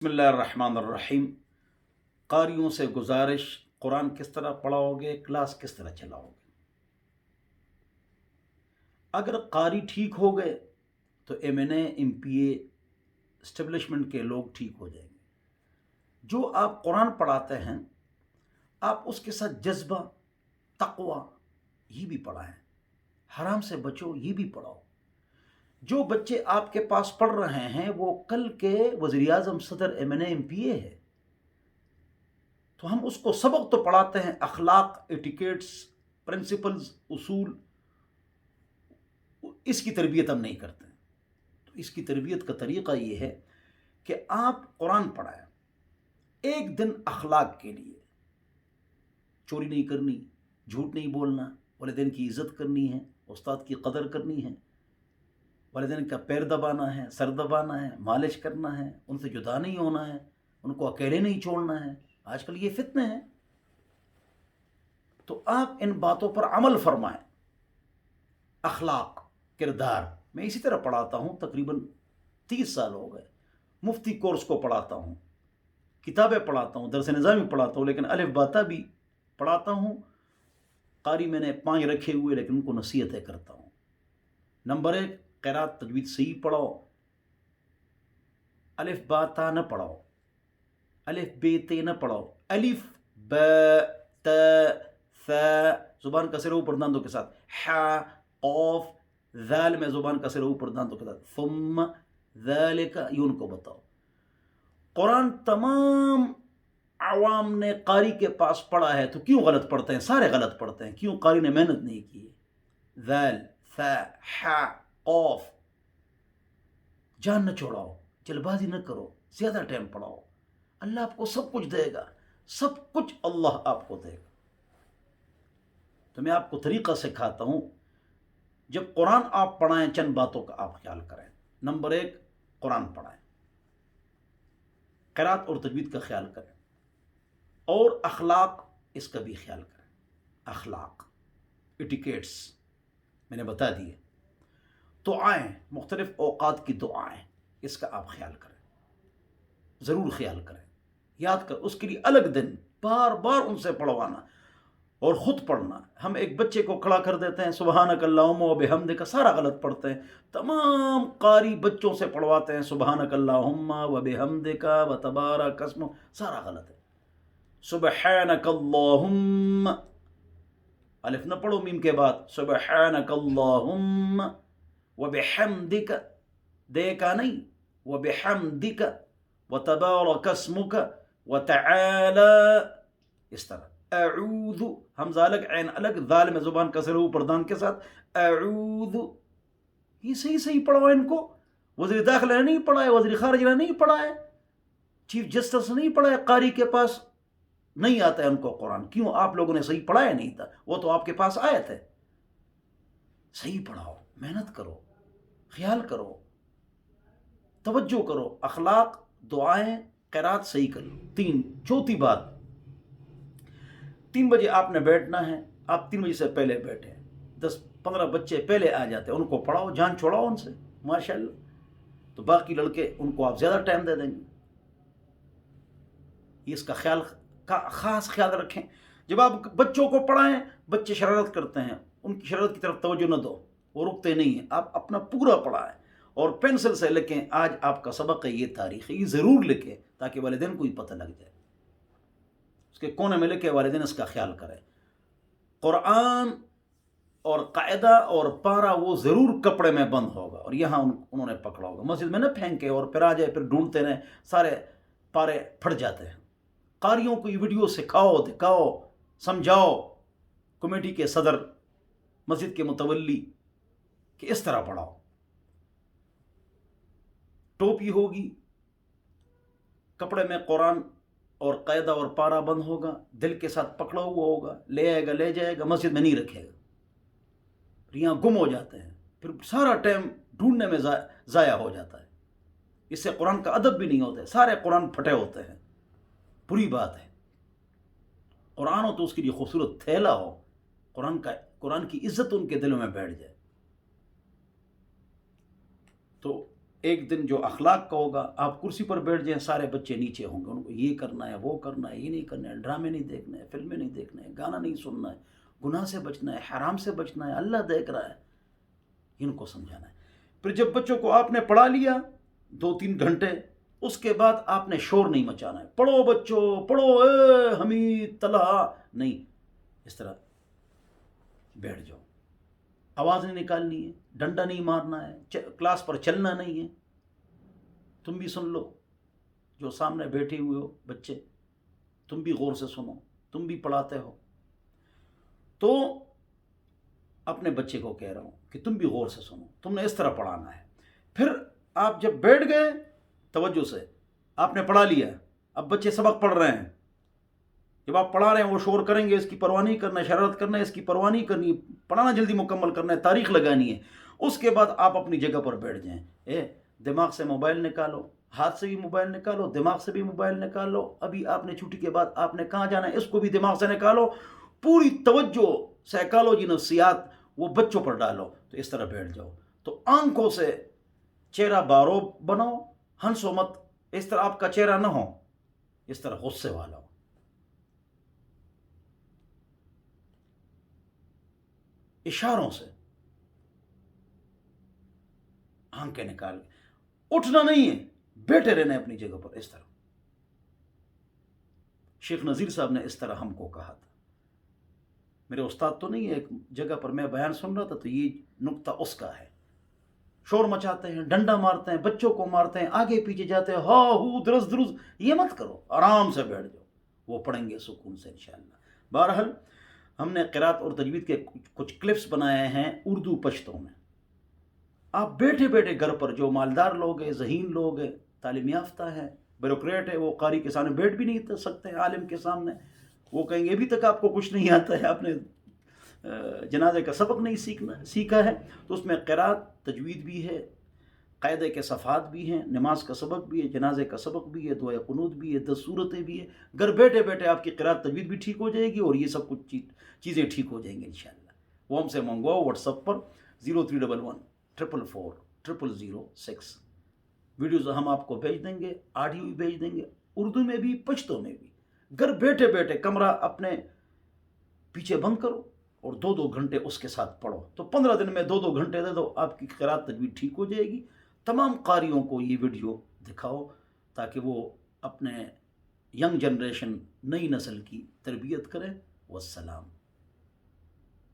بسم اللہ الرحمن الرحیم۔ قاریوں سے گزارش، قرآن کس طرح پڑھاؤ گے، کلاس کس طرح چلاؤ گے؟ اگر قاری ٹھیک ہو گئے تو MA MPA اسٹیبلشمنٹ کے لوگ ٹھیک ہو جائیں گے۔ جو آپ قرآن پڑھاتے ہیں آپ اس کے ساتھ جذبہ، تقوی یہ بھی پڑھائیں، حرام سے بچو یہ بھی پڑھاؤ۔ جو بچے آپ کے پاس پڑھ رہے ہیں وہ کل کے وزیر اعظم صدر MA MPA ہے، تو ہم اس کو سبق تو پڑھاتے ہیں، اخلاق، ایٹیکیٹس، پرنسپلز، اصول، اس کی تربیت ہم نہیں کرتے ہیں۔ تو اس کی تربیت کا طریقہ یہ ہے کہ آپ قرآن پڑھائیں، ایک دن اخلاق کے لیے، چوری نہیں کرنی، جھوٹ نہیں بولنا، والدین کی عزت کرنی ہے، استاد کی قدر کرنی ہے، والدین کا پیر دبانا ہے، سر دبانا ہے، مالش کرنا ہے، ان سے جدا نہیں ہونا ہے، ان کو اکیلے نہیں چھوڑنا ہے۔ آج کل یہ فتنے ہیں، تو آپ ان باتوں پر عمل فرمائیں۔ اخلاق، کردار، میں اسی طرح پڑھاتا ہوں، تقریباً 30 سال ہو گئے۔ مفتی کورس کو پڑھاتا ہوں، کتابیں پڑھاتا ہوں، درس نظامی پڑھاتا ہوں، لیکن الف باتا بھی پڑھاتا ہوں۔ قاری میں نے 5 رکھے ہوئے، لیکن ان کو نصیحتیں کرتا ہوں۔ نمبر 1، قرات تجوید صحیح پڑھاؤ، الف با تا نہ پڑھاؤ، الف بے تے نہ پڑھاؤ، الف ب ت ث زبان کا سر اوپر داندوں کے ساتھ، ح قاف ذال میں زبان کا سر اوپر داندوں کے ساتھ، ثم ذالک، یہ ان کو بتاؤ۔ قرآن تمام عوام نے قاری کے پاس پڑھا ہے، تو کیوں غلط پڑھتے ہیں؟ سارے غلط پڑھتے ہیں، کیوں؟ قاری نے محنت نہیں کی ہے۔ ذال، ث، ح، قاف، جان نہ چھوڑاؤ، جلد بازی نہ کرو، زیادہ ٹائم پڑھاؤ، اللہ آپ کو سب کچھ دے گا، سب کچھ اللہ آپ کو دے گا۔ تو میں آپ کو طریقہ سکھاتا ہوں، جب قرآن آپ پڑھائیں چند باتوں کا آپ خیال کریں۔ نمبر 1، قرآن پڑھائیں، قرات اور تجوید کا خیال کریں، اور اخلاق اس کا بھی خیال کریں۔ اخلاق، ایٹیکیٹس میں نے بتا دیے۔ دعائیں، مختلف اوقات کی دعائیں، اس کا آپ خیال کریں، ضرور خیال کریں، یاد کر، اس کے لیے الگ دن، بار بار ان سے پڑھوانا اور خود پڑھنا۔ ہم ایک بچے کو کھڑا کر دیتے ہیں، سبحانک اللہم و بحمدک، سارا غلط پڑھتے ہیں۔ تمام قاری بچوں سے پڑھواتے ہیں سبحانک اللہم و بحمدک و تبارک اسمک، سارا غلط ہے۔ سبحانک اللہم، الف نہ پڑھو میم کے بعد، سبحانک اللہم و بحمدک، دے کا نہیں، و بحمدک و تبارک اسمک و تعالی، اس طرح۔ اعوذ، حمزہ الگ، عین الگ، ذال میں زبان کا سر اوپر دان کے ساتھ، اعوذ، یہ صحیح پڑھو ان کو۔ وزیر داخلہ نے نہیں پڑھا ہے، وزیر خارجہ نے نہیں پڑھا ہے، چیف جسٹس نے نہیں پڑھا ہے، قاری کے پاس نہیں آتا ہے ان کو قرآن۔ کیوں؟ آپ لوگوں نے صحیح پڑھایا نہیں تھا، وہ تو آپ کے پاس آئے تھے۔ صحیح پڑھاؤ، محنت کرو، خیال کرو، توجہ کرو، اخلاق، دعائیں، قرات صحیح کرو۔ 3، چوتھی بات، 3 بجے آپ نے بیٹھنا ہے، آپ 3 بجے سے پہلے بیٹھیں، 10-15 بچے پہلے آ جاتے ہیں، ان کو پڑھاؤ، جان چھوڑاؤ ان سے، ماشاءاللہ، تو باقی لڑکے ان کو آپ زیادہ ٹائم دے دیں گے۔ اس کا خاص خیال رکھیں۔ جب آپ بچوں کو پڑھائیں، بچے شرارت کرتے ہیں، ان کی شرارت کی طرف توجہ نہ دو، وہ رکتے نہیں ہیں، آپ اپنا پورا پڑھائیں، اور پینسل سے لکھیں، آج آپ کا سبق ہے، یہ تاریخ ہے، یہ ضرور لکھیں تاکہ والدین کو ہی پتہ لگ جائے، اس کے کونے میں لکھے، والدین اس کا خیال کریں۔ قرآن اور قاعدہ اور پارا وہ ضرور کپڑے میں بند ہوگا، اور یہاں انہوں نے پکڑا ہوگا، مسجد میں نہ پھینکے اور پھر آ جائے، پھر ڈھونڈتے رہیں، سارے پارے پھٹ جاتے ہیں۔ قاریوں کو یہ ویڈیو سکھاؤ، دکھاؤ، سمجھاؤ، کمیٹی کے صدر، مسجد کے متولی، کہ اس طرح پڑھاؤ۔ ٹوپی ہوگی، کپڑے میں قرآن اور قاعدہ اور پارا بند ہوگا، دل کے ساتھ پکڑا ہوا ہوگا، لے آئے گا، لے جائے گا، مسجد میں نہیں رکھے گا، یہاں گم ہو جاتے ہیں، پھر سارا ٹائم ڈھونڈنے میں ضائع ہو جاتا ہے۔ اس سے قرآن کا ادب بھی نہیں ہوتا ہے، سارے قرآن پھٹے ہوتے ہیں، بری بات ہے۔ قرآن ہو تو اس کے لیے خوبصورت تھیلا ہو، قرآن کی عزت ان کے دلوں میں بیٹھ جائے۔ تو ایک دن جو اخلاق کا ہوگا، آپ کرسی پر بیٹھ جائیں، سارے بچے نیچے ہوں گے، ان کو یہ کرنا ہے، وہ کرنا ہے، یہ نہیں کرنا ہے، ڈرامے نہیں دیکھنے ہیں، فلمیں نہیں دیکھنے ہیں، گانا نہیں سننا ہے، گناہ سے بچنا ہے، حرام سے بچنا ہے، اللہ دیکھ رہا ہے، ان کو سمجھانا ہے۔ پھر جب بچوں کو آپ نے پڑھا لیا 2-3 گھنٹے، اس کے بعد آپ نے شور نہیں مچانا ہے، پڑھو بچوں پڑھو، اے حمید طلحہ، نہیں، اس طرح بیٹھ جاؤ، آواز نہیں نکالنی ہے، ڈنڈا نہیں مارنا ہے، کلاس پر چلنا نہیں ہے۔ تم بھی سن لو، جو سامنے بیٹھے ہوئے ہو بچے، تم بھی غور سے سنو، تم بھی پڑھاتے ہو، تو اپنے بچے کو کہہ رہا ہوں کہ تم بھی غور سے سنو، تم نے اس طرح پڑھانا ہے۔ پھر آپ جب بیٹھ گئے توجہ سے، آپ نے پڑھا لیا، اب بچے سبق پڑھ رہے ہیں، جب آپ پڑھا رہے ہیں وہ شور کریں گے، اس کی پرواہ نہیں کرنا ہے، شرارت کرنا ہے، اس کی پرواہ نہیں کرنی، پڑھانا جلدی مکمل کرنا ہے، تاریخ لگانی ہے۔ اس کے بعد آپ اپنی جگہ پر بیٹھ جائیں، دماغ سے موبائل نکالو، ہاتھ سے بھی موبائل نکالو، دماغ سے بھی موبائل نکالو، ابھی آپ نے چھٹی کے بعد آپ نے کہاں جانا ہے اس کو بھی دماغ سے نکالو، پوری توجہ سائیکالوجی نفسیات وہ بچوں پر ڈالو، تو اس طرح بیٹھ جاؤ۔ تو آنکھوں سے چہرہ بارو بناؤ، ہنسو مت، اس طرح آپ کا چہرہ نہ ہو اس طرح غصے والا ہو، اشاروں سے آنکھیں نکال کے اٹھنا نہیں ہے، بیٹھے رہنا ہے اپنی جگہ پر، اس طرح شیخ نذیر صاحب نے اس طرح ہم کو کہا تھا، میرے استاد تو نہیں ہے، ایک جگہ پر میں بیان سن رہا تھا تو یہ نقطہ اس کا ہے۔ شور مچاتے ہیں، ڈنڈا مارتے ہیں، بچوں کو مارتے ہیں، آگے پیچھے جاتے ہیں، ہا ہو درز درز، یہ مت کرو، آرام سے بیٹھ جاؤ، وہ پڑھیں گے سکون سے انشاءاللہ۔ بہرحال ہم نے قرات اور تجوید کے کچھ کلپس بنائے ہیں اردو پشتوں میں، آپ بیٹھے بیٹھے گھر پر، جو مالدار لوگ ہیں، ذہین لوگ ہیں، تعلیم یافتہ ہے، بیوروکریٹ ہے، وہ قاری کے سامنے بیٹھ بھی نہیں سکتے، عالم کے سامنے وہ کہیں گے ابھی تک آپ کو کچھ نہیں آتا ہے، آپ نے جنازے کا سبق نہیں سیکھا ہے، تو اس میں قرات تجوید بھی ہے، قاعدے کے صفحات بھی ہیں، نماز کا سبق بھی ہے، جنازے کا سبق بھی ہے، دعائے قنوت بھی ہے، 10 صورتیں بھی ہیں، گھر بیٹھے بیٹھے آپ کی قرات تجوید بھی ٹھیک ہو جائے گی اور یہ سب کچھ چیزیں ٹھیک ہو جائیں گی انشاءاللہ۔ وہ ہم سے منگواؤ واٹس ایپ پر 0311440006، ویڈیوز ہم آپ کو بھیج دیں گے، آڈیو بھی بھیج دیں گے، اردو میں بھی پشتو میں بھی، گھر بیٹھے بیٹھے کمرہ اپنے پیچھے بند کرو اور 2-2 گھنٹے اس کے ساتھ پڑھو، تو 15 دن میں 2-2 گھنٹے دے دو، آپ کی قرات تجوید ٹھیک ہو جائے گی۔ تمام قاریوں کو یہ ویڈیو دکھاؤ تاکہ وہ اپنے ینگ جنریشن، نئی نسل کی تربیت کریں۔ والسلام۔